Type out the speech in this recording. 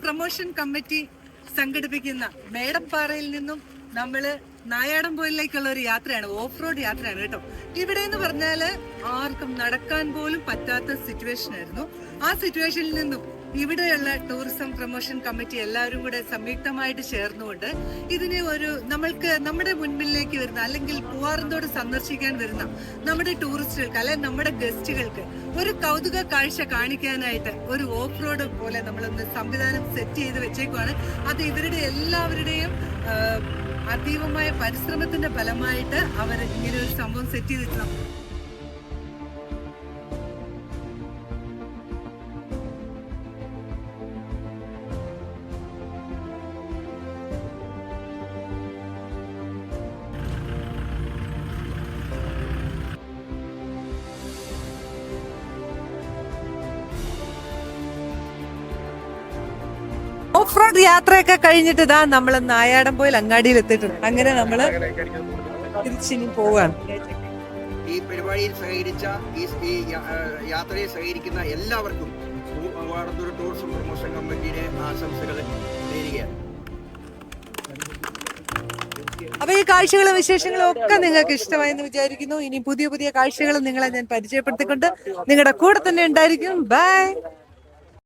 Promotion committee സംഘടിപ്പിക്കുന്ന മേടപ്പാറയിൽ നിന്നും നമ്മള് നായാടംപോയിലേക്കുള്ള ഒരു യാത്രയാണ്, ഓഫ് റോഡ് യാത്രയാണ് കേട്ടോ. ഇവിടെ എന്ന് പറഞ്ഞാല് ആർക്കും നടക്കാൻ പോലും പറ്റാത്ത സിറ്റുവേഷൻ ആയിരുന്നു. ആ സിറ്റുവേഷനിൽ നിന്നും ഇവിടെയുള്ള ടൂറിസം പ്രൊമോഷൻ കമ്മിറ്റി എല്ലാവരും കൂടെ സംയുക്തമായിട്ട് ചേർന്നുകൊണ്ട് ഇതിനെ നമ്മൾക്ക് നമ്മുടെ മുൻപിലേക്ക് വരുന്ന അല്ലെങ്കിൽ പൂവാറന്തോട് സന്ദർശിക്കാൻ വരുന്ന നമ്മുടെ ടൂറിസ്റ്റുകൾക്ക് അല്ലെങ്കിൽ നമ്മുടെ ഗസ്റ്റുകൾക്ക് ഒരു കൗതുക കാഴ്ച കാണിക്കാനായിട്ട് ഒരു ഓഫ് റോഡ് പോലെ നമ്മളൊന്ന് സംവിധാനം സെറ്റ് ചെയ്ത് വെച്ചേക്കുവാണ്. അത് ഇവരുടെ എല്ലാവരുടെയും അതീവമായ പരിശ്രമത്തിന്റെ ഫലമായിട്ട് അവർ ഇങ്ങനെ ഒരു സംഭവം സെറ്റ് ചെയ്തിട്ടുണ്ട്. ഓഫ് റോഡ് യാത്രയൊക്കെ കഴിഞ്ഞിട്ട് ഇതാ നമ്മൾ നായാടംപോയിൽ അങ്ങാടിയിൽ എത്തിയിട്ടുണ്ട്. അങ്ങനെ നമ്മള് തിരിച്ചിനി പോവാണ്. ഈ പരിപാടിയിൽ സഹകരിച്ച ഈ യാത്രയെ സഹകരിക്കുന്ന എല്ലാവർക്കും പൂവാറന്തോട് ടൂറിസം പ്രൊമോഷൻ കമ്മിറ്റിയുടെ ആശംസകൾ നേരുകയാണ്. അപ്പൊ ഈ കാഴ്ചകളും വിശേഷങ്ങളും ഒക്കെ നിങ്ങൾക്ക് ഇഷ്ടമായെന്ന് വിചാരിക്കുന്നു. ഇനി പുതിയ പുതിയ കാഴ്ചകളും നിങ്ങളെ ഞാൻ പരിചയപ്പെടുത്തിക്കൊണ്ട് നിങ്ങളുടെ കൂടെ തന്നെ ഉണ്ടായിരിക്കും. ബൈ.